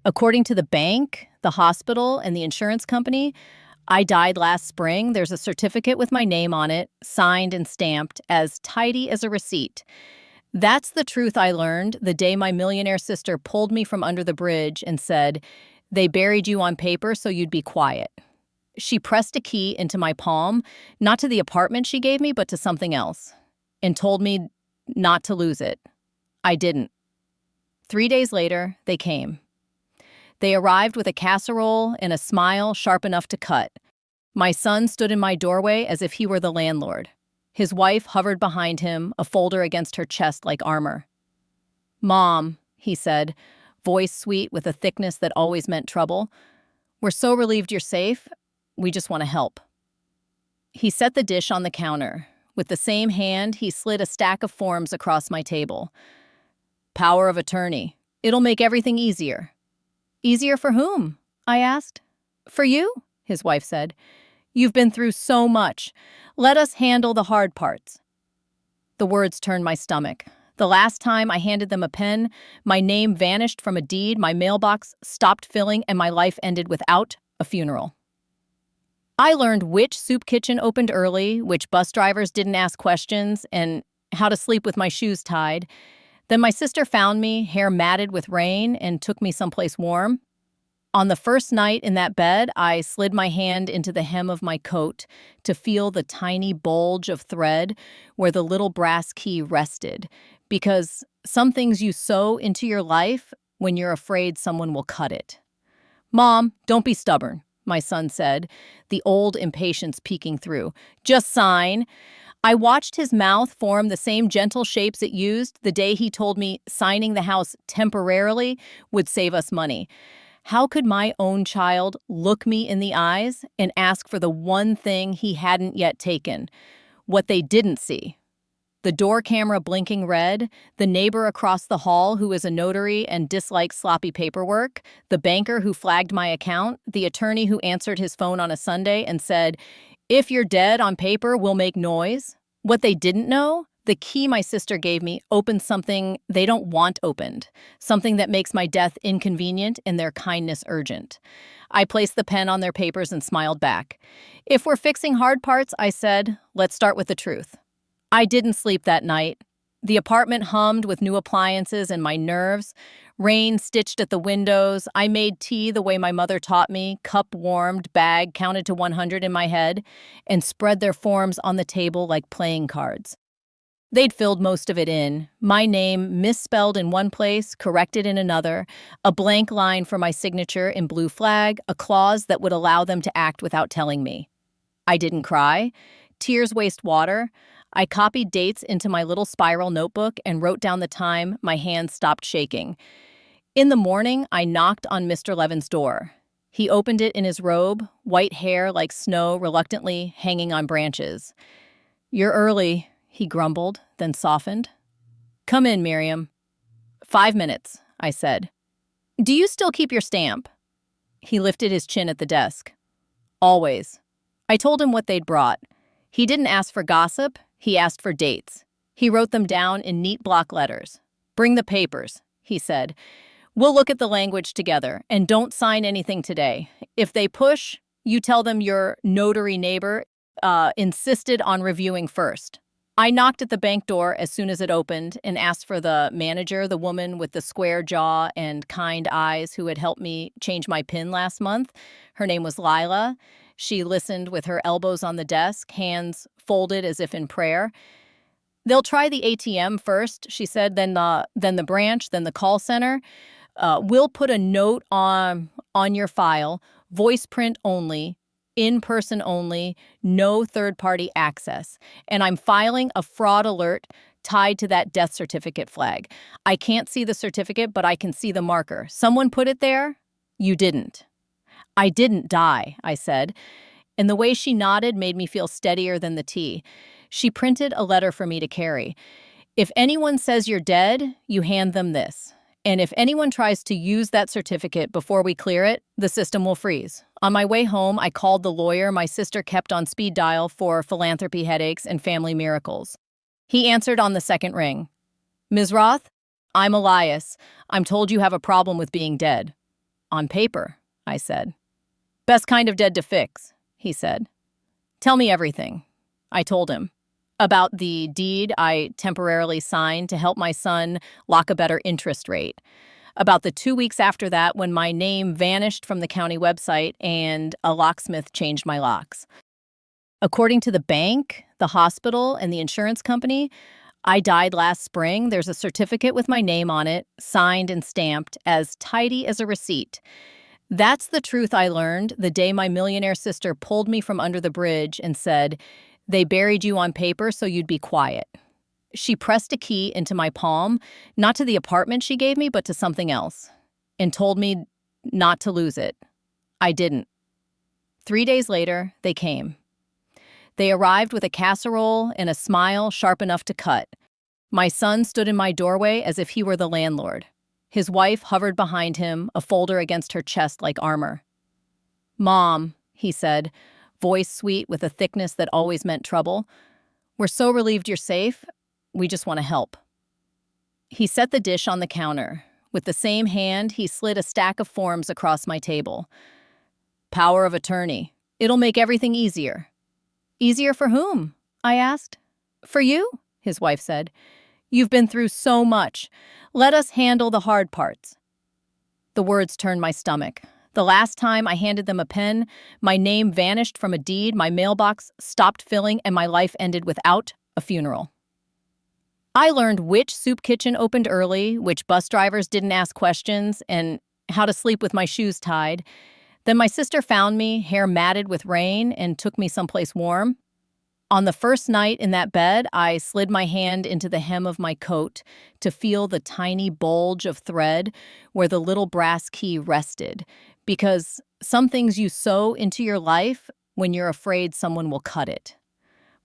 According to the bank, the hospital, and the insurance company, I died last spring. There's a certificate with my name on it, signed and stamped, as tidy as a receipt. That's the truth I learned the day my millionaire sister pulled me from under the bridge and said, "They buried you on paper so you'd be quiet." She pressed a key into my palm, not to the apartment she gave me, but to something else, and told me not to lose it. I didn't. 3 days later, they came. They arrived with a casserole and a smile sharp enough to cut. My son stood in my doorway as if he were the landlord. His wife hovered behind him, a folder against her chest like armor. "Mom," he said, voice sweet with a thickness that always meant trouble, "we're so relieved you're safe. We just want to help." He set the dish on the counter. With the same hand, he slid a stack of forms across my table. "Power of attorney. It'll make everything easier." "Easier for whom?" I asked. "For you," his wife said. "You've been through so much. Let us handle the hard parts." The words turned my stomach. The last time I handed them a pen, my name vanished from a deed, my mailbox stopped filling, and my life ended without a funeral. I learned which soup kitchen opened early, which bus drivers didn't ask questions, and how to sleep with my shoes tied. Then my sister found me, hair matted with rain, and took me someplace warm. On the first night in that bed, I slid my hand into the hem of my coat to feel the tiny bulge of thread where the little brass key rested, because some things you sew into your life when you're afraid someone will cut it. "Mom, don't be stubborn," my son said, the old impatience peeking through. "Just sign." I watched his mouth form the same gentle shapes it used the day he told me signing the house temporarily would save us money. How could my own child look me in the eyes and ask for the one thing he hadn't yet taken? What they didn't see. The door camera blinking red, the neighbor across the hall who is a notary and dislikes sloppy paperwork, the banker who flagged my account, the attorney who answered his phone on a Sunday and said, "If you're dead on paper, we'll make noise." What they didn't know, the key my sister gave me opened something they don't want opened, something that makes my death inconvenient and their kindness urgent. I placed the pen on their papers and smiled back. "If we're fixing hard parts," I said, "let's start with the truth." I didn't sleep that night. The apartment hummed with new appliances and my nerves. Rain stitched at the windows. I made tea the way my mother taught me, cup warmed, bag counted to 100 in my head, and spread their forms on the table like playing cards. They'd filled most of it in. My name misspelled in one place, corrected in another, a blank line for my signature in blue flag, a clause that would allow them to act without telling me. I didn't cry. Tears waste water. I copied dates into my little spiral notebook and wrote down the time my hands stopped shaking. In the morning, I knocked on Mr. Levin's door. He opened it in his robe, white hair like snow reluctantly hanging on branches. "You're early," he grumbled, then softened. "Come in, Miriam." "5 minutes," I said. "Do you still keep your stamp?" He lifted his chin at the desk. "Always." I told him what they'd brought. He didn't ask for gossip, he asked for dates. He wrote them down in neat block letters. "Bring the papers," he said. "We'll look at the language together, and don't sign anything today. If they push, you tell them your notary neighbor insisted on reviewing first." I knocked at the bank door as soon as it opened and asked for the manager, the woman with the square jaw and kind eyes who had helped me change my PIN last month. Her name was Lila. She listened with her elbows on the desk, hands folded as if in prayer. "They'll try the ATM first," she said, then the branch, then the call center. We'll put a note on your file, voice print only, in-person only, no third-party access. And I'm filing a fraud alert tied to that death certificate flag. I can't see the certificate, but I can see the marker. Someone put it there? You didn't." "I didn't die," I said, and the way she nodded made me feel steadier than the tea. She printed a letter for me to carry. "If anyone says you're dead, you hand them this. And if anyone tries to use that certificate before we clear it, the system will freeze." On my way home, I called the lawyer my sister kept on speed dial for philanthropy headaches and family miracles. He answered on the second ring. "Ms. Roth, I'm Elias. I'm told you have a problem with being dead." On paper, I said. Best kind of dead to fix, he said. Tell me everything. I told him. About the deed I temporarily signed to help my son lock a better interest rate. About the 2 weeks after that when my name vanished from the county website and a locksmith changed my locks. According to the bank, the hospital, and the insurance company, I died last spring. There's a certificate with my name on it, signed and stamped, as tidy as a receipt. That's the truth I learned the day my millionaire sister pulled me from under the bridge and said, "They buried you on paper so you'd be quiet." She pressed a key into my palm, not to the apartment she gave me, but to something else, and told me not to lose it. I didn't. 3 days later, they came. They arrived with a casserole and a smile sharp enough to cut. My son stood in my doorway as if he were the landlord. His wife hovered behind him, a folder against her chest like armor. "Mom," he said, voice sweet with a thickness that always meant trouble, "we're so relieved you're safe. We just want to help." He set the dish on the counter. With the same hand, he slid a stack of forms across my table. "Power of attorney. It'll make everything easier." "Easier for whom?" I asked. "For you," his wife said. "You've been through so much. Let us handle the hard parts." The words turned my stomach. The last time I handed them a pen, my name vanished from a deed, my mailbox stopped filling, and my life ended without a funeral. I learned which soup kitchen opened early, which bus drivers didn't ask questions, and how to sleep with my shoes tied. Then my sister found me, hair matted with rain, and took me someplace warm. On the first night in that bed, I slid my hand into the hem of my coat to feel the tiny bulge of thread where the little brass key rested, because some things you sew into your life when you're afraid someone will cut it.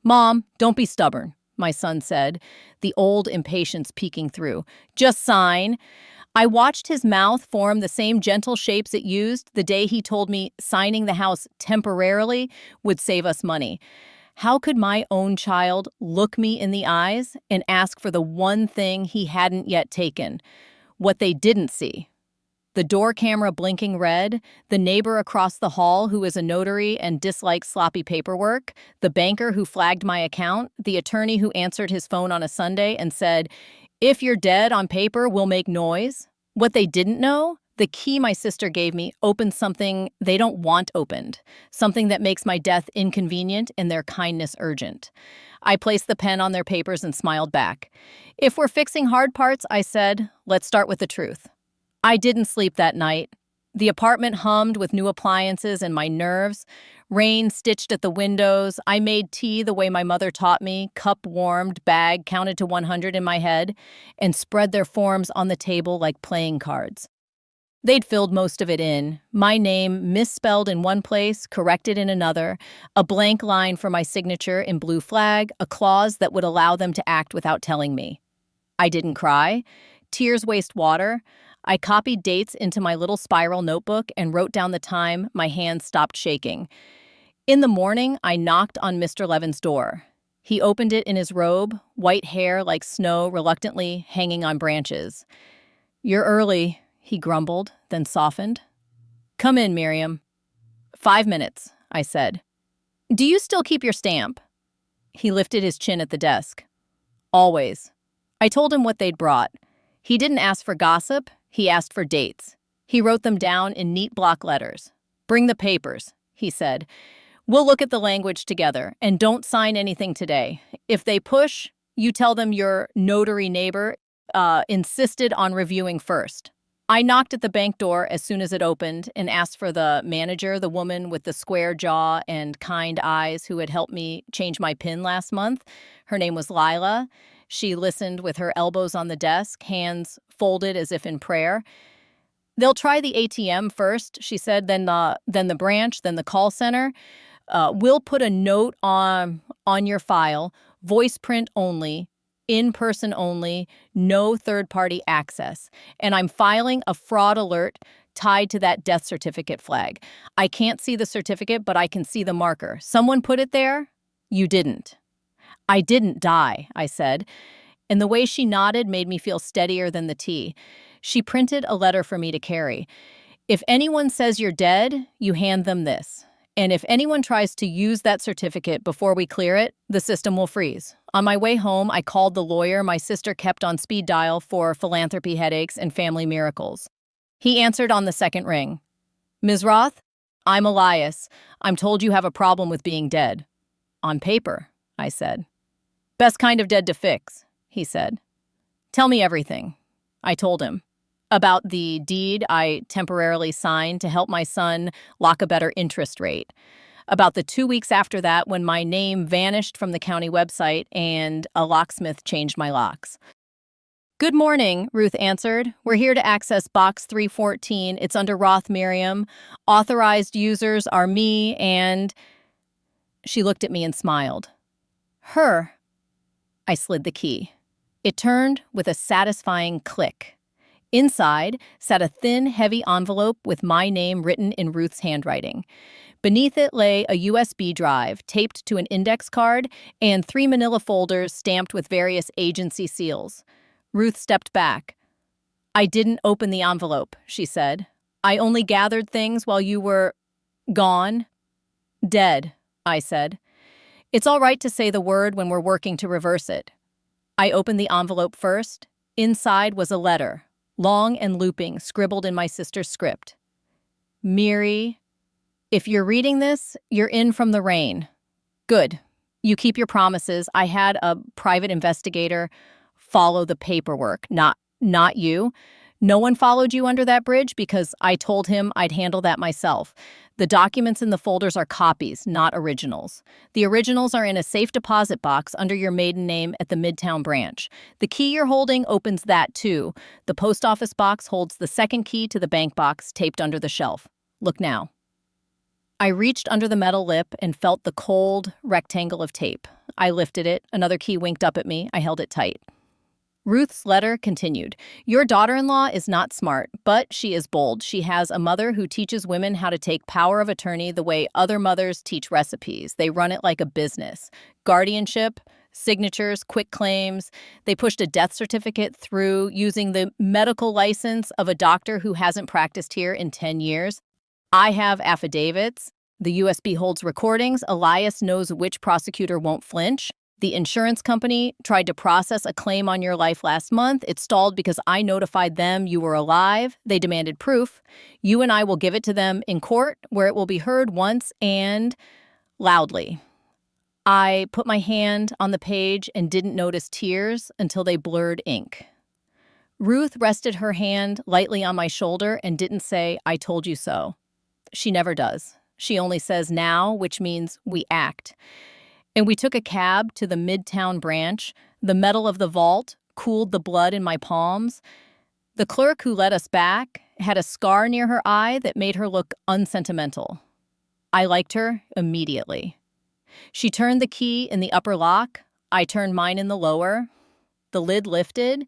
"Mom, don't be stubborn," my son said, the old impatience peeking through. "Just sign." I watched his mouth form the same gentle shapes it used the day he told me signing the house temporarily would save us money. How could my own child look me in the eyes and ask for the one thing he hadn't yet taken? What they didn't see. The door camera blinking red, the neighbor across the hall who is a notary and dislikes sloppy paperwork, the banker who flagged my account, the attorney who answered his phone on a Sunday and said, "If you're dead on paper, we'll make noise." What they didn't know, the key my sister gave me opened something they don't want opened, something that makes my death inconvenient and their kindness urgent. I placed the pen on their papers and smiled back. "If we're fixing hard parts," I said, "let's start with the truth." I didn't sleep that night. The apartment hummed with new appliances and my nerves. Rain stitched at the windows. I made tea the way my mother taught me, cup warmed, bag counted to 100 in my head, and spread their forms on the table like playing cards. They'd filled most of it in. My name misspelled in one place, corrected in another, a blank line for my signature in blue flag, a clause that would allow them to act without telling me. I didn't cry. Tears waste water. I copied dates into my little spiral notebook and wrote down the time my hands stopped shaking. In the morning, I knocked on Mr. Levin's door. He opened it in his robe, white hair like snow reluctantly hanging on branches. "You're early," he grumbled, then softened. "Come in, Miriam." "5 minutes," I said. "Do you still keep your stamp?" He lifted his chin at the desk. "Always." I told him what they'd brought. He didn't ask for gossip, he asked for dates. He wrote them down in neat block letters. "Bring the papers," he said. "We'll look at the language together, and don't sign anything today. If they push, you tell them your notary neighbor insisted on reviewing first." I knocked at the bank door as soon as it opened and asked for the manager, the woman with the square jaw and kind eyes who had helped me change my PIN last month. Her name was Lila. She listened with her elbows on the desk, hands folded as if in prayer. "They'll try the ATM first," she said, then the branch, then the call center. We'll put a note on your file, voice print only, in-person only, no third-party access. And I'm filing a fraud alert tied to that death certificate flag. I can't see the certificate, but I can see the marker. Someone put it there? You didn't. "I didn't die," I said, and the way she nodded made me feel steadier than the tea. She printed a letter for me to carry. If anyone says you're dead, you hand them this. And if anyone tries to use that certificate before we clear it, the system will freeze. On my way home, I called the lawyer my sister kept on speed dial for philanthropy headaches and family miracles. He answered on the second ring. Ms. Roth, I'm Elias. I'm told you have a problem with being dead. On paper, I said. Best kind of dead to fix, he said. Tell me everything, I told him. About the deed I temporarily signed to help my son lock a better interest rate. About the 2 weeks after that when my name vanished from the county website and a locksmith changed my locks. Good morning, Ruth answered. We're here to access Box 314. It's under Roth Miriam. Authorized users are me and... She looked at me and smiled. Her. I slid the key. It turned with a satisfying click. Inside sat a thin, heavy envelope with my name written in Ruth's handwriting. Beneath it lay a USB drive taped to an index card and 3 manila folders stamped with various agency seals. Ruth stepped back. I didn't open the envelope, she said. I only gathered things while you were gone. Dead, I said. It's all right to say the word when we're working to reverse it. I opened the envelope first. Inside was a letter, long and looping, scribbled in my sister's script. Miri, if you're reading this, you're in from the rain. Good. You keep your promises. I had a private investigator follow the paperwork, not you. No one followed you under that bridge because I told him I'd handle that myself. The documents in the folders are copies, not originals. The originals are in a safe deposit box under your maiden name at the Midtown branch. The key you're holding opens that too. The post office box holds the second key to the bank box taped under the shelf. Look now. I reached under the metal lip and felt the cold rectangle of tape. I lifted it. Another key winked up at me. I held it tight. Ruth's letter continued. Your daughter-in-law is not smart, but she is bold. She has a mother who teaches women how to take power of attorney the way other mothers teach recipes. They run it like a business. Guardianship, signatures, quick claims. They pushed a death certificate through using the medical license of a doctor who hasn't practiced here in 10 years. I have affidavits. The USB holds recordings. Elias knows which prosecutor won't flinch. The insurance company tried to process a claim on your life last month. It stalled because I notified them you were alive. They demanded proof. You and I will give it to them in court, where it will be heard once and loudly. I put my hand on the page and didn't notice tears until they blurred ink. Ruth rested her hand lightly on my shoulder and didn't say, I told you so. She never does. She only says now, which means we act. And we took a cab to the Midtown branch. The metal of the vault cooled the blood in my palms. The clerk who let us back had a scar near her eye that made her look unsentimental. I liked her immediately. She turned the key in the upper lock. I turned mine in the lower. The lid lifted.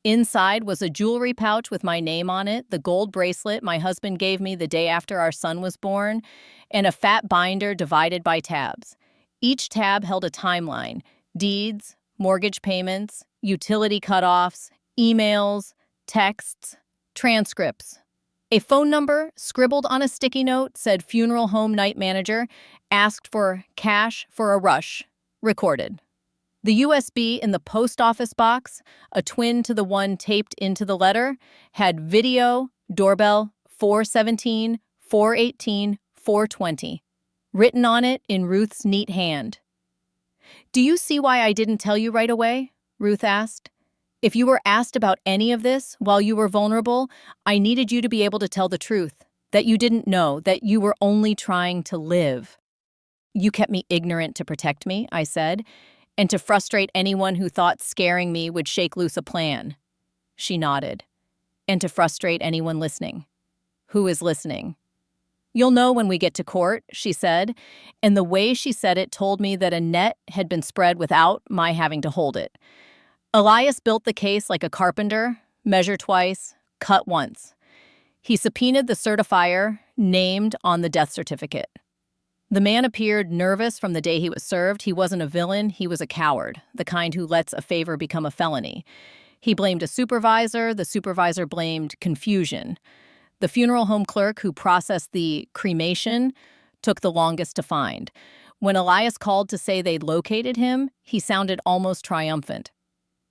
Inside was a jewelry pouch with my name on it, the gold bracelet my husband gave me the day after our son was born, and a fat binder divided by tabs. Each tab held a timeline: deeds, mortgage payments, utility cutoffs, emails, texts, transcripts. A phone number scribbled on a sticky note said funeral home night manager, asked for cash for a rush, recorded. The USB in the post office box, a twin to the one taped into the letter, had video, doorbell, 417, 418, 420. Written on it in Ruth's neat hand. Do you see why I didn't tell you right away? Ruth asked. If you were asked about any of this while you were vulnerable, I needed you to be able to tell the truth, that you didn't know, that you were only trying to live. You kept me ignorant to protect me, I said, and to frustrate anyone who thought scaring me would shake loose a plan. She nodded. And to frustrate anyone listening. Who is listening? You'll know when we get to court, she said, and the way she said it told me that a net had been spread without my having to hold it. Elias built the case like a carpenter, measure twice, cut once. He subpoenaed the certifier named on the death certificate. The man appeared nervous from the day he was served. He wasn't a villain, he was a coward, the kind who lets a favor become a felony. He blamed a supervisor, the supervisor blamed confusion. The funeral home clerk who processed the cremation took the longest to find. When Elias called to say they'd located him, he sounded almost triumphant.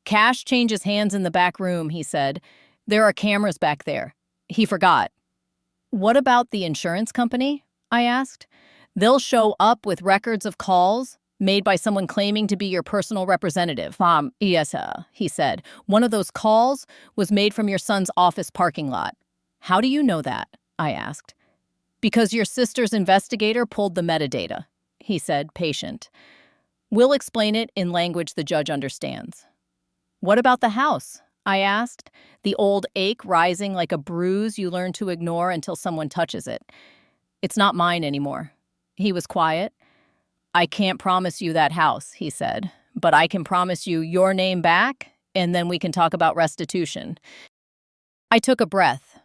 Cash changes hands in the back room, he said. There are cameras back there. He forgot. What about the insurance company? I asked. They'll show up with records of calls made by someone claiming to be your personal representative. Yes, he said. One of those calls was made from your son's office parking lot. How do you know that? I asked. Because your sister's investigator pulled the metadata, he said, patient. We'll explain it in language the judge understands. What about the house? I asked, the old ache rising like a bruise you learn to ignore until someone touches it. It's not mine anymore. He was quiet. I can't promise you that house, he said, but I can promise you your name back, and then we can talk about restitution. I took a breath.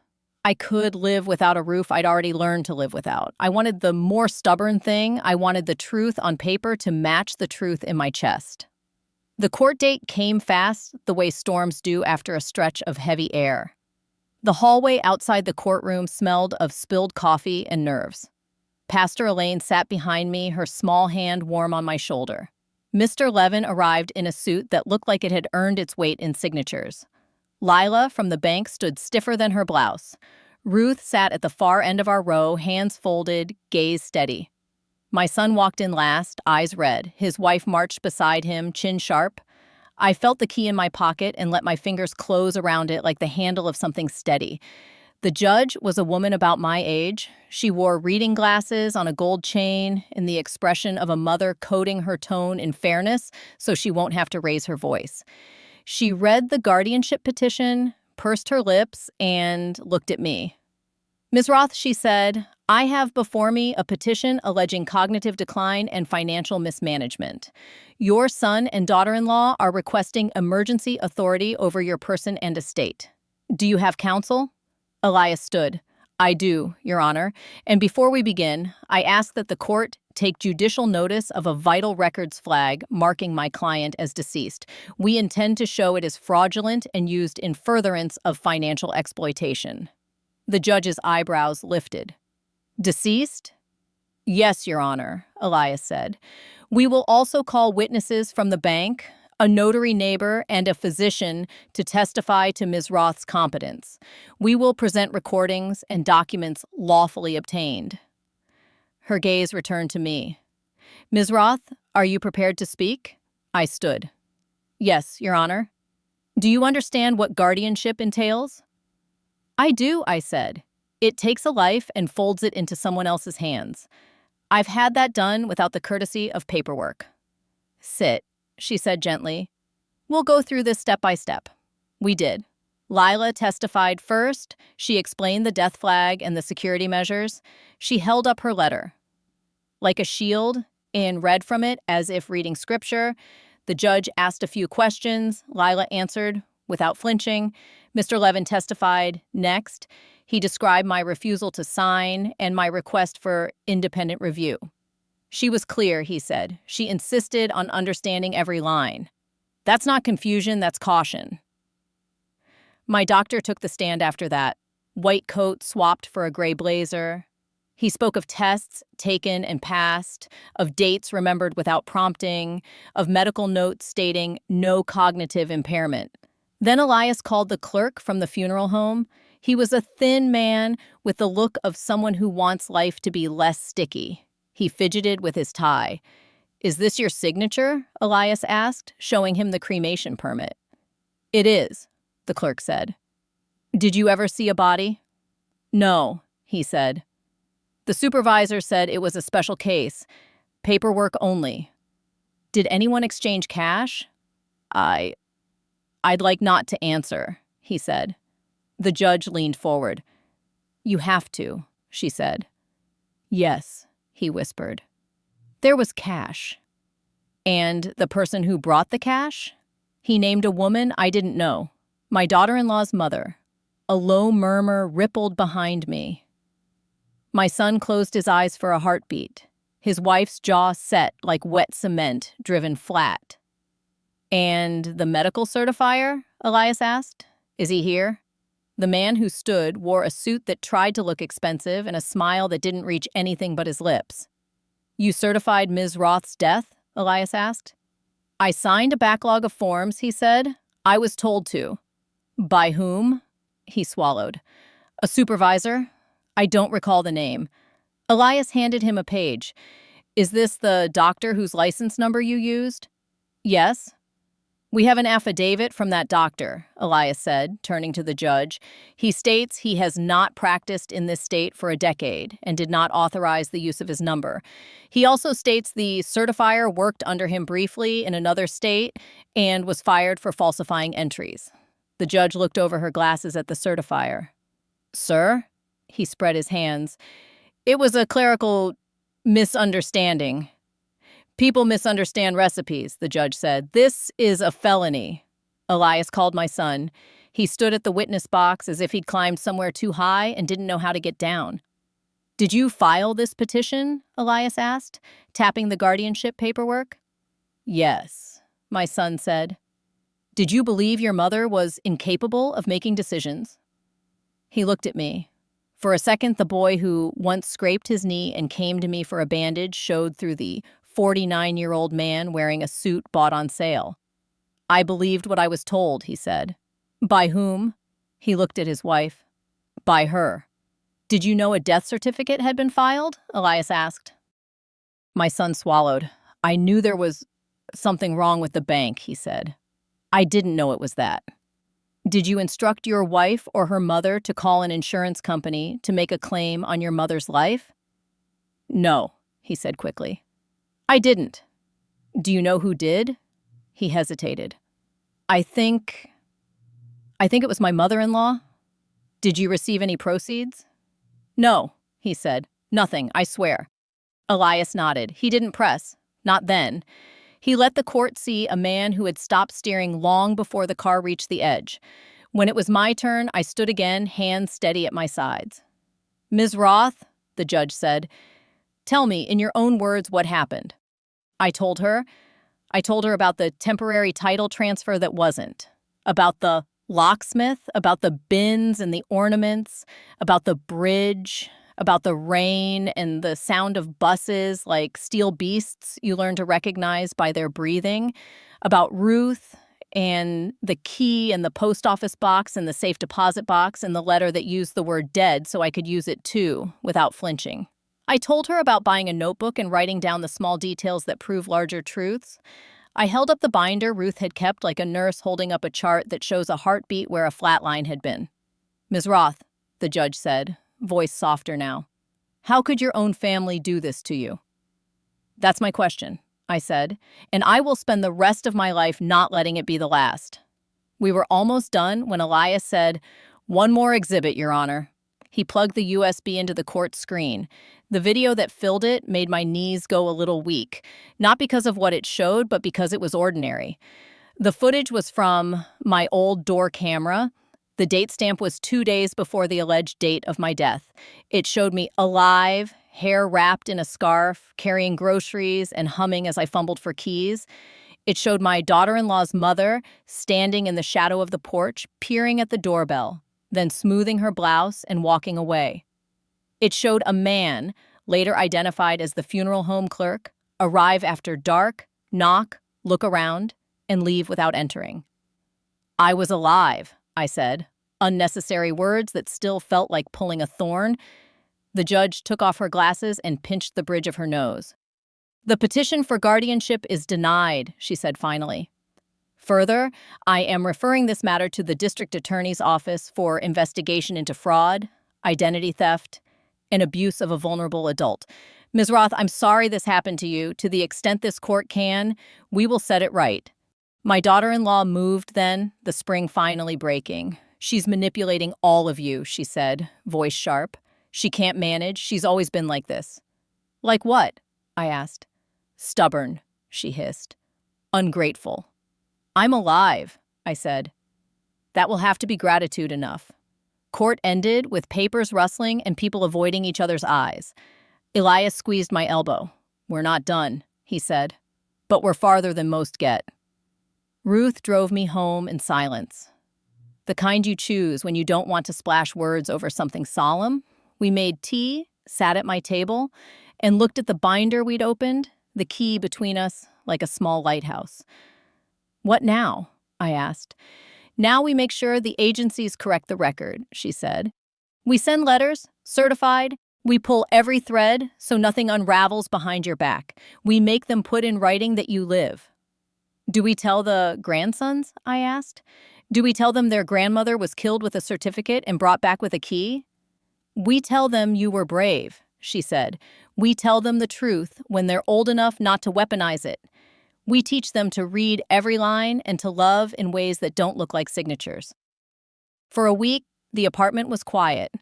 I could live without a roof I'd already learned to live without. I wanted the more stubborn thing. I wanted the truth on paper to match the truth in my chest. The court date came fast, the way storms do after a stretch of heavy air. The hallway outside the courtroom smelled of spilled coffee and nerves. Pastor Elaine sat behind me, her small hand warm on my shoulder. Mr. Levin arrived in a suit that looked like it had earned its weight in signatures. Lila from the bank stood stiffer than her blouse. Ruth sat at the far end of our row, hands folded, gaze steady. My son walked in last, eyes red. His wife marched beside him, chin sharp. I felt the key in my pocket and let my fingers close around it like the handle of something steady. The judge was a woman about my age. She wore reading glasses on a gold chain and the expression of a mother coding her tone in fairness so she won't have to raise her voice. She read the guardianship petition, pursed her lips, and looked at me. Ms. Roth, she said, I have before me a petition alleging cognitive decline and financial mismanagement. Your son and daughter-in-law are requesting emergency authority over your person and estate. Do you have counsel? Elias stood. I do, Your Honor. And before we begin, I ask that the court take judicial notice of a vital records flag marking my client as deceased. We intend to show it is fraudulent and used in furtherance of financial exploitation. The judge's eyebrows lifted. Deceased? Yes, Your Honor, Elias said. We will also call witnesses from the bank, a notary neighbor, and a physician to testify to Ms. Roth's competence. We will present recordings and documents lawfully obtained. Her gaze returned to me. Ms. Roth, are you prepared to speak? I stood. Yes, Your Honor. Do you understand what guardianship entails? I do, I said. It takes a life and folds it into someone else's hands. I've had that done without the courtesy of paperwork. Sit, she said gently. We'll go through this step by step. We did. Lila testified first. She explained the death flag and the security measures. She held up her letter. Like a shield, and read from it as if reading scripture. The judge asked a few questions. Lila answered without flinching. Mr. Levin testified next. He described my refusal to sign and my request for independent review. She was clear, he said. She insisted on understanding every line. That's not confusion, that's caution. My doctor took the stand after that. White coat swapped for a gray blazer. He spoke of tests taken and passed, of dates remembered without prompting, of medical notes stating no cognitive impairment. Then Elias called the clerk from the funeral home. He was a thin man with the look of someone who wants life to be less sticky. He fidgeted with his tie. Is this your signature? Elias asked, showing him the cremation permit. It is, the clerk said. Did you ever see a body? No, he said. The supervisor said it was a special case, paperwork only. Did anyone exchange cash? I'd like not to answer, he said. The judge leaned forward. You have to, she said. Yes, he whispered. There was cash. And the person who brought the cash? He named a woman I didn't know, my daughter-in-law's mother. A low murmur rippled behind me. My son closed his eyes for a heartbeat. His wife's jaw set like wet cement driven flat. And the medical certifier? Elias asked. Is he here? The man who stood wore a suit that tried to look expensive and a smile that didn't reach anything but his lips. "You certified Ms. Roth's death?" Elias asked. "I signed a backlog of forms," he said. "I was told to." "By whom?" He swallowed. "A supervisor? I don't recall the name." Elias handed him a page. "Is this the doctor whose license number you used?" "Yes." "We have an affidavit from that doctor," Elias said, turning to the judge. "He states he has not practiced in this state for a decade and did not authorize the use of his number. He also states the certifier worked under him briefly in another state and was fired for falsifying entries." The judge looked over her glasses at the certifier. "Sir?" He spread his hands. "It was a clerical misunderstanding." "People misunderstand recipes," the judge said. "This is a felony." Elias called my son. He stood at the witness box as if he'd climbed somewhere too high and didn't know how to get down. "Did you file this petition?" Elias asked, tapping the guardianship paperwork. "Yes," my son said. "Did you believe your mother was incapable of making decisions?" He looked at me. For a second, the boy who once scraped his knee and came to me for a bandage showed through the 49-year-old man wearing a suit bought on sale. "I believed what I was told," he said. "By whom?" He looked at his wife. "By her." "Did you know a death certificate had been filed?" Elias asked. My son swallowed. "I knew there was something wrong with the bank," he said. "I didn't know it was that." "Did you instruct your wife or her mother to call an insurance company to make a claim on your mother's life?" "No," he said quickly. "I didn't." "Do you know who did?" He hesitated. I think it was my mother-in-law." "Did you receive any proceeds?" "No," he said. "Nothing, I swear." Elias nodded. He didn't press. Not then. He let the court see a man who had stopped steering long before the car reached the edge. When it was my turn, I stood again, hands steady at my sides. "Ms. Roth," the judge said, "tell me in your own words what happened." I told her about the temporary title transfer that wasn't, about the locksmith, about the bins and the ornaments, about the bridge, about the rain and the sound of buses like steel beasts you learn to recognize by their breathing, about Ruth and the key and the post office box and the safe deposit box and the letter that used the word dead so I could use it too, without flinching. I told her about buying a notebook and writing down the small details that prove larger truths. I held up the binder Ruth had kept like a nurse holding up a chart that shows a heartbeat where a flat line had been. "Ms. Roth," the judge said, voice softer now, "how could your own family do this to you?" "That's my question," I said, "and I will spend the rest of my life not letting it be the last." We were almost done when Elias said, "One more exhibit, Your Honor." He plugged the USB into the court screen. The video that filled it made my knees go a little weak, not because of what it showed, but because it was ordinary. The footage was from my old door camera. The date stamp was 2 days before the alleged date of my death. It showed me alive, hair wrapped in a scarf, carrying groceries and humming as I fumbled for keys. It showed my daughter-in-law's mother standing in the shadow of the porch, peering at the doorbell, then smoothing her blouse and walking away. It showed a man, later identified as the funeral home clerk, arrive after dark, knock, look around, and leave without entering. "I was alive," I said, unnecessary words that still felt like pulling a thorn. The judge took off her glasses and pinched the bridge of her nose. "The petition for guardianship is denied," she said finally. "Further, I am referring this matter to the district attorney's office for investigation into fraud, identity theft, and abuse of a vulnerable adult. Ms. Roth, I'm sorry this happened to you. To the extent this court can, we will set it right." My daughter-in-law moved then, the spring finally breaking. "She's manipulating all of you," she said, voice sharp. "She can't manage. She's always been like this." "Like what?" I asked. "Stubborn," she hissed. "Ungrateful." "I'm alive," I said. "That will have to be gratitude enough." Court ended with papers rustling and people avoiding each other's eyes. Elias squeezed my elbow. "We're not done," he said, "but we're farther than most get." Ruth drove me home in silence. the kind you choose when you don't want to splash words over something solemn. We made tea, sat at my table, and looked at the binder we'd opened, the key between us, like a small lighthouse. "What now?" I asked. "Now we make sure the agencies correct the record," she said. "We send letters, certified. We pull every thread so nothing unravels behind your back. We make them put in writing that you live." "Do we tell the grandsons?" I asked. "Do we tell them their grandmother was killed with a certificate and brought back with a key?" "We tell them you were brave," she said. "We tell them the truth when they're old enough not to weaponize it. We teach them to read every line and to love in ways that don't look like signatures." For a week, the apartment was quiet.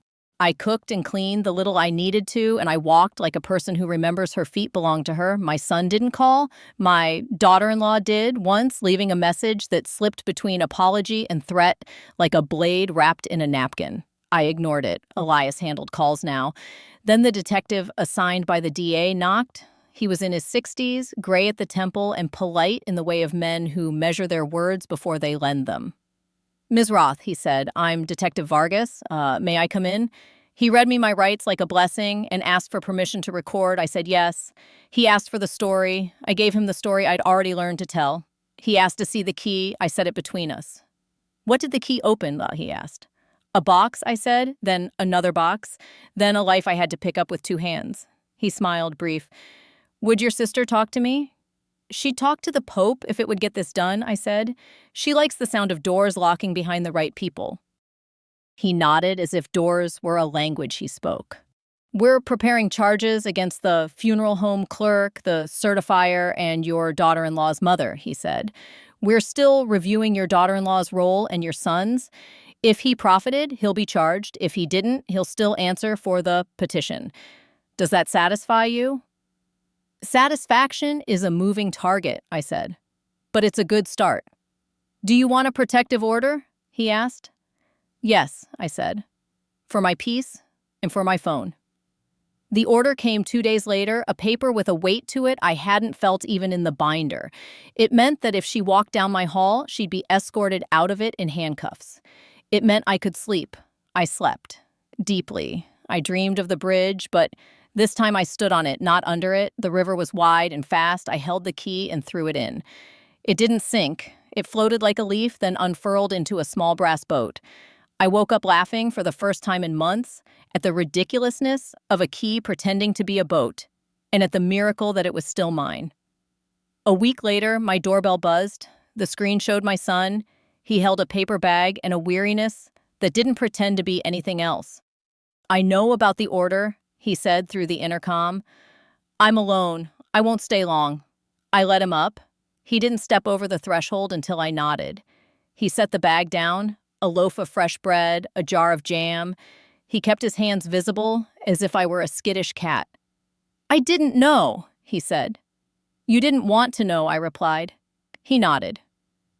I cooked and cleaned the little I needed to, and I walked like a person who remembers her feet belong to her. My son didn't call. My daughter-in-law did once, leaving a message that slipped between apology and threat like a blade wrapped in a napkin. I ignored it. Elias handled calls now. Then the detective assigned by the DA knocked. He was in his 60s, gray at the temple, and polite in the way of men who measure their words before they lend them. "Ms. Roth," he said, "I'm Detective Vargas. May I come in?" He read me my rights like a blessing and asked for permission to record. I said yes. He asked for the story. I gave him the story I'd already learned to tell. He asked to see the key. I set it between us. "What did the key open?" he asked. "A box," I said, then another box, then a life I had to pick up with two hands. He smiled, brief. "Would your sister talk to me?" "She'd talk to the Pope if it would get this done," I said. "She likes the sound of doors locking behind the right people." He nodded as if doors were a language he spoke. "We're preparing charges against the funeral home clerk, the certifier, and your daughter-in-law's mother," he said. "We're still reviewing your daughter-in-law's role and your son's. If he profited, he'll be charged. If he didn't, he'll still answer for the petition. Does that satisfy you?" "Satisfaction is a moving target," I said. "But it's a good start." "Do you want a protective order?" he asked. "Yes," I said. "For my peace and for my phone." The order came 2 days later, a paper with a weight to it I hadn't felt even in the binder. It meant that if she walked down my hall, she'd be escorted out of it in handcuffs. It meant I could sleep. I slept. Deeply. I dreamed of the bridge, but this time I stood on it, not under it. The river was wide and fast. I held the key and threw it in. It didn't sink. It floated like a leaf, then unfurled into a small brass boat. I woke up laughing for the first time in months at the ridiculousness of a key pretending to be a boat, and at the miracle that it was still mine. A week later, my doorbell buzzed. The screen showed my son. He held a paper bag and a weariness that didn't pretend to be anything else. "I know about the order," he said through the intercom. "I'm alone. I won't stay long." I let him up. He didn't step over the threshold until I nodded. He set the bag down, a loaf of fresh bread, a jar of jam. He kept his hands visible, as if I were a skittish cat. "I didn't know," he said. "You didn't want to know," I replied. He nodded.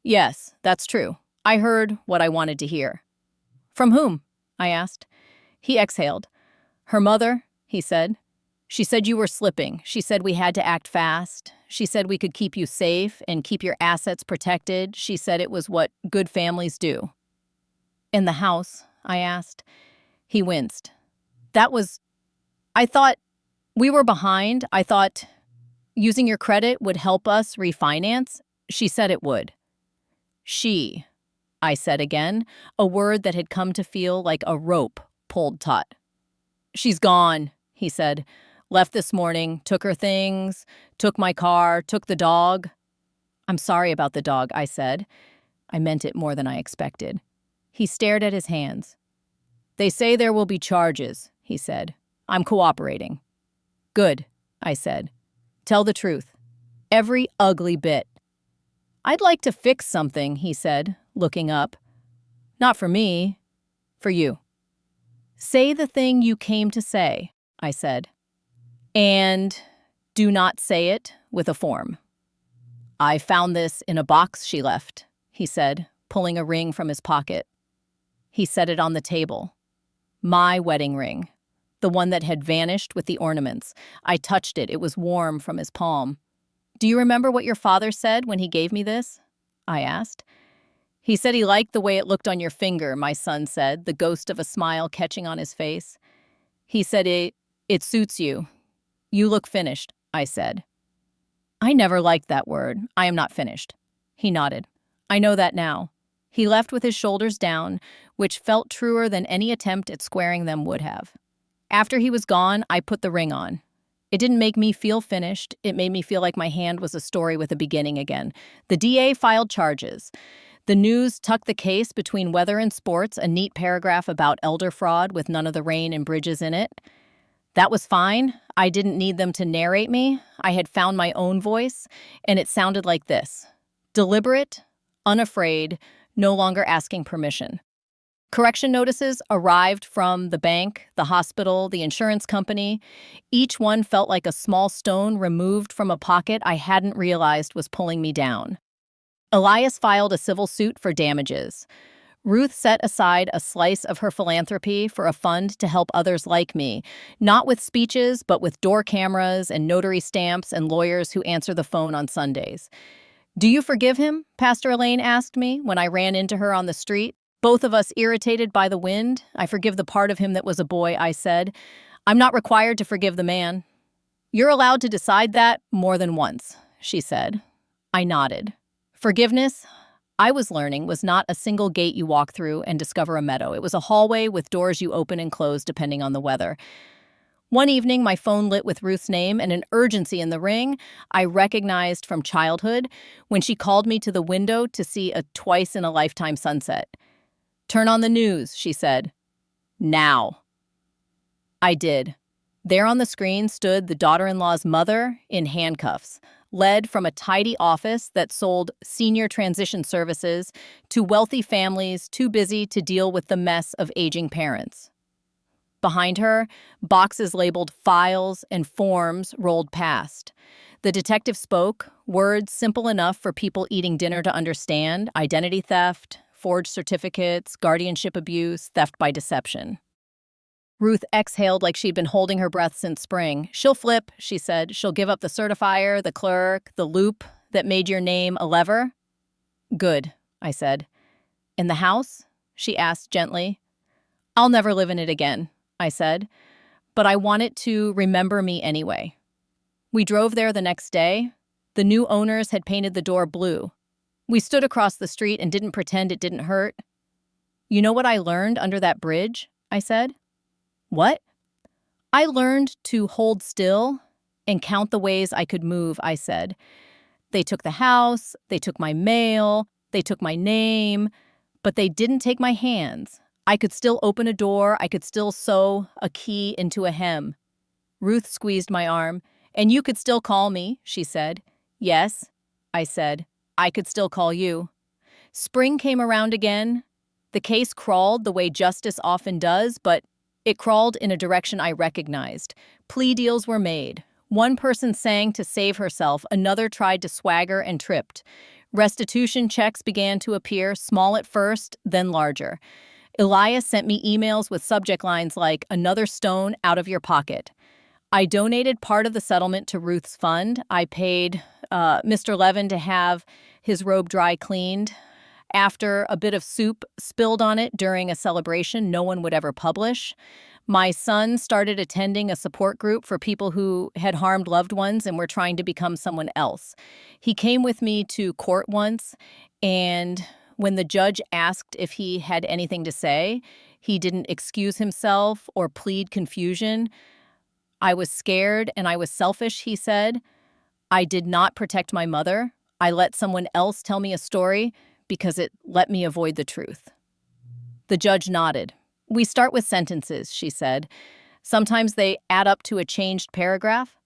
"Yes, that's true. I heard what I wanted to hear." "From whom?" I asked. He exhaled. "Her mother," he said. "She said you were slipping. She said we had to act fast. She said we could keep you safe and keep your assets protected. She said it was what good families do." "In the house?" I asked. He winced. I thought we were behind. I thought using your credit would help us refinance. She said it would." "She," I said again, a word that had come to feel like a rope pulled taut. "She's gone," he said. "Left this morning, took her things, took my car, took the dog." "I'm sorry about the dog," I said. I meant it more than I expected. He stared at his hands. "They say there will be charges," he said. "I'm cooperating." "Good," I said. "Tell the truth. Every ugly bit." "I'd like to fix something," he said, looking up. "Not for me. For you." "Say the thing you came to say," I said. "And do not say it with a form." "I found this in a box she left," he said, pulling a ring from his pocket. He set it on the table. My wedding ring. The one that had vanished with the ornaments. I touched it. It was warm from his palm. "Do you remember what your father said when he gave me this?" I asked. He said he liked the way it looked on your finger, my son said, the ghost of a smile catching on his face. He said it suits you. You look finished, I said. I never liked that word. I am not finished. He nodded. I know that now. He left with his shoulders down, which felt truer than any attempt at squaring them would have. After he was gone, I put the ring on. It didn't make me feel finished. It made me feel like my hand was a story with a beginning again. The DA filed charges. The news tucked the case between weather and sports, a neat paragraph about elder fraud with none of the rain and bridges in it. That was fine. I didn't need them to narrate me. I had found my own voice, and it sounded like this. Deliberate, unafraid, no longer asking permission. Correction notices arrived from the bank, the hospital, the insurance company. Each one felt like a small stone removed from a pocket I hadn't realized was pulling me down. Elias filed a civil suit for damages. Ruth set aside a slice of her philanthropy for a fund to help others like me, not with speeches, but with door cameras and notary stamps and lawyers who answer the phone on Sundays. Do you forgive him? Pastor Elaine asked me when I ran into her on the street. Both of us irritated by the wind. I forgive the part of him that was a boy, I said. I'm not required to forgive the man. You're allowed to decide that more than once, she said. I nodded. Forgiveness, I was learning, was not a single gate you walk through and discover a meadow. It was a hallway with doors you open and close depending on the weather. One evening, my phone lit with Ruth's name and an urgency in the ring I recognized from childhood when she called me to the window to see a twice-in-a-lifetime sunset. Turn on the news, she said. Now. I did. There on the screen stood the daughter-in-law's mother in handcuffs, led from a tidy office that sold senior transition services to wealthy families too busy to deal with the mess of aging parents. Behind her, boxes labeled files and forms rolled past. The detective spoke, words simple enough for people eating dinner to understand: identity theft, forged certificates, guardianship abuse, theft by deception. Ruth exhaled like she'd been holding her breath since spring. She'll flip, she said. She'll give up the certifier, the clerk, the loop that made your name a lever. Good, I said. In the house? She asked gently. I'll never live in it again, I said. But I want it to remember me anyway. We drove there the next day. The new owners had painted the door blue. We stood across the street and didn't pretend it didn't hurt. You know what I learned under that bridge? I said. What? I learned to hold still and count the ways I could move, I said. They took the house, they took my mail, they took my name, but they didn't take my hands. I could still open a door, I could still sew a key into a hem. Ruth squeezed my arm. And you could still call me, she said. Yes, I said. I could still call you. Spring came around again. The case crawled the way justice often does, but it crawled in a direction I recognized. Plea deals were made. One person sang to save herself, another tried to swagger and tripped. Restitution checks began to appear, small at first, then larger. Elias sent me emails with subject lines like, "Another stone out of your pocket." I donated part of the settlement to Ruth's fund. I paid Mr. Levin to have his robe dry cleaned. After a bit of soup spilled on it during a celebration no one would ever publish, my son started attending a support group for people who had harmed loved ones and were trying to become someone else. He came with me to court once, and when the judge asked if he had anything to say, he didn't excuse himself or plead confusion. I was scared and I was selfish, he said. I did not protect my mother. I let someone else tell me a story because it let me avoid the truth. The judge nodded. We start with sentences, she said. Sometimes they add up to a changed paragraph.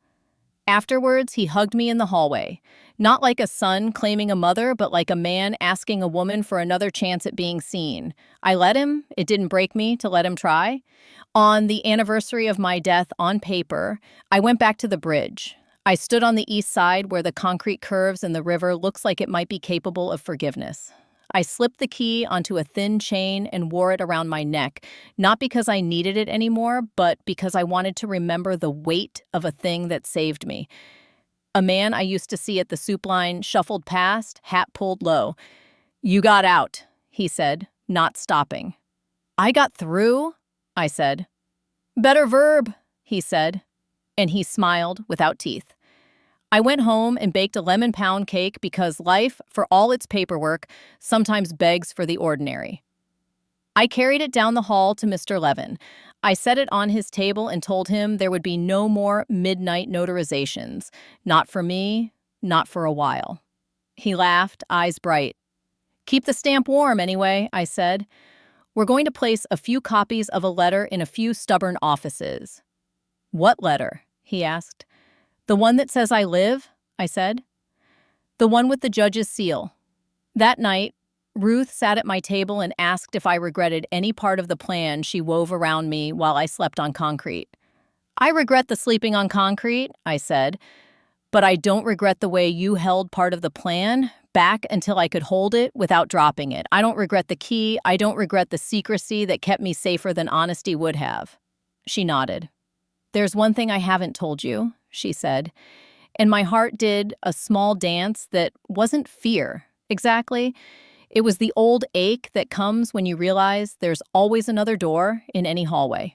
Afterwards, he hugged me in the hallway. Not like a son claiming a mother, but like a man asking a woman for another chance at being seen. I let him. It didn't break me to let him try. On the anniversary of my death on paper, I went back to the bridge. I stood on the east side where the concrete curves and the river looks like it might be capable of forgiveness. I slipped the key onto a thin chain and wore it around my neck, not because I needed it anymore, but because I wanted to remember the weight of a thing that saved me. A man I used to see at the soup line shuffled past, hat pulled low. "You got out," he said, not stopping. I got through, I said. Better verb, he said, and he smiled without teeth. I went home and baked a lemon pound cake because life, for all its paperwork, sometimes begs for the ordinary. I carried it down the hall to Mr. Levin. I set it on his table and told him there would be no more midnight notarizations. Not for me, not for a while. He laughed, eyes bright. Keep the stamp warm anyway, I said. We're going to place a few copies of a letter in a few stubborn offices. What letter? He asked. The one that says I live, I said. The one with the judge's seal. That night, Ruth sat at my table and asked if I regretted any part of the plan she wove around me while I slept on concrete. I regret the sleeping on concrete, I said, but I don't regret the way you held part of the plan back until I could hold it without dropping it. I don't regret the key. I don't regret the secrecy that kept me safer than honesty would have. She nodded. There's one thing I haven't told you, she said, and my heart did a small dance that wasn't fear, exactly. It was the old ache that comes when you realize there's always another door in any hallway.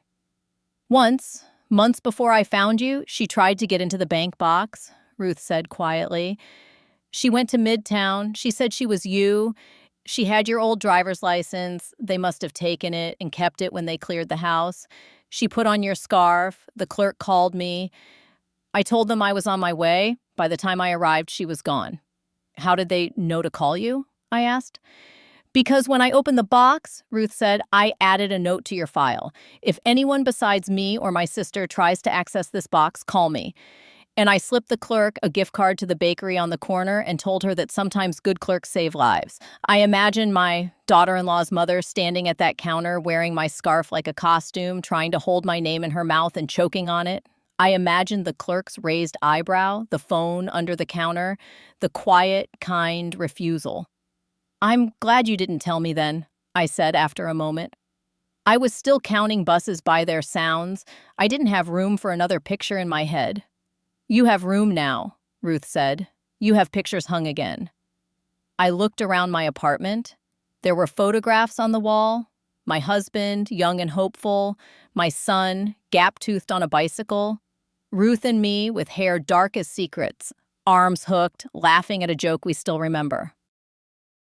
Once, months before I found you, she tried to get into the bank box, Ruth said quietly. She went to Midtown. She said she was you. She had your old driver's license. They must have taken it and kept it when they cleared the house. She put on your scarf. The clerk called me. I told them I was on my way. By the time I arrived, she was gone. How did they know to call you? I asked. Because when I opened the box, Ruth said, I added a note to your file. If anyone besides me or my sister tries to access this box, call me. And I slipped the clerk a gift card to the bakery on the corner and told her that sometimes good clerks save lives. I imagine my daughter-in-law's mother standing at that counter wearing my scarf like a costume, trying to hold my name in her mouth and choking on it. I imagined the clerk's raised eyebrow, the phone under the counter, the quiet, kind refusal. I'm glad you didn't tell me then, I said after a moment. I was still counting buses by their sounds. I didn't have room for another picture in my head. You have room now, Ruth said. You have pictures hung again. I looked around my apartment. There were photographs on the wall. My husband, young and hopeful. My son, gap-toothed on a bicycle. Ruth and me with hair dark as secrets, arms hooked, laughing at a joke we still remember.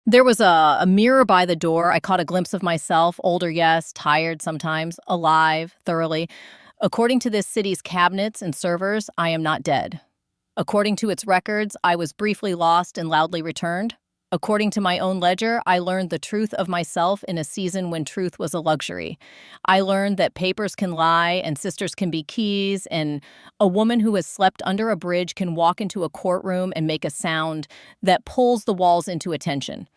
There was a mirror by the door. I caught a glimpse of myself, older, yes, tired sometimes, alive, thoroughly. According to this city's cabinets and servers, I am not dead. According to its records, I was briefly lost and loudly returned. According to my own ledger, I learned the truth of myself in a season when truth was a luxury. I learned that papers can lie and sisters can be keys, and a woman who has slept under a bridge can walk into a courtroom and make a sound that pulls the walls into attention.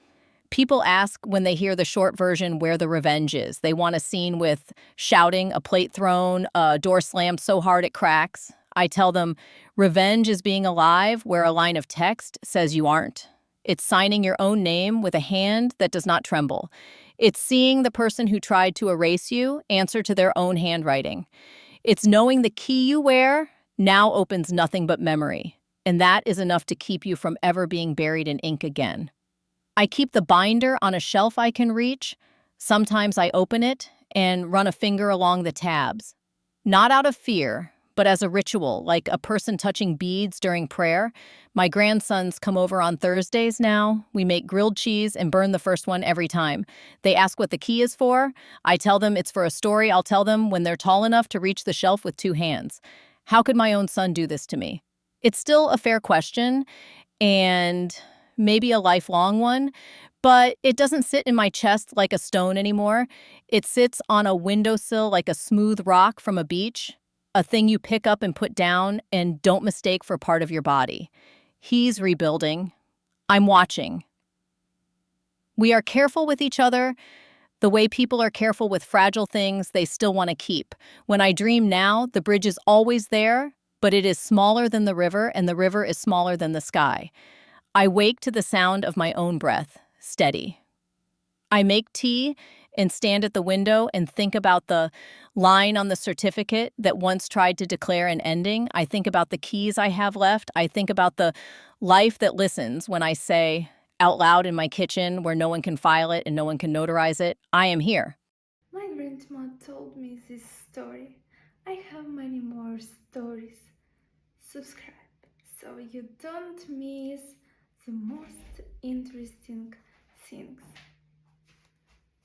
People ask when they hear the short version where the revenge is. They want a scene with shouting, a plate thrown, a door slammed so hard it cracks. I tell them, revenge is being alive where a line of text says you aren't. It's signing your own name with a hand that does not tremble. It's seeing the person who tried to erase you answer to their own handwriting. It's knowing the key you wear now opens nothing but memory, and that is enough to keep you from ever being buried in ink again. I keep the binder on a shelf I can reach. Sometimes I open it and run a finger along the tabs. Not out of fear, but as a ritual, like a person touching beads during prayer. My grandsons come over on Thursdays now. We make grilled cheese and burn the first one every time. They ask what the key is for. I tell them it's for a story I'll tell them when they're tall enough to reach the shelf with two hands. How could my own son do this to me? It's still a fair question, and maybe a lifelong one, but it doesn't sit in my chest like a stone anymore. It sits on a windowsill like a smooth rock from a beach, a thing you pick up and put down and don't mistake for part of your body. He's rebuilding. I'm watching. We are careful with each other the way people are careful with fragile things they still want to keep. When I dream now, the bridge is always there, but it is smaller than the river, and the river is smaller than the sky. I wake to the sound of my own breath, steady. I make tea and stand at the window and think about the line on the certificate that once tried to declare an ending. I think about the keys I have left. I think about the life that listens when I say, out loud in my kitchen where no one can file it and no one can notarize it, I am here. My grandma told me this story. I have many more stories. Subscribe so you don't miss the most interesting things.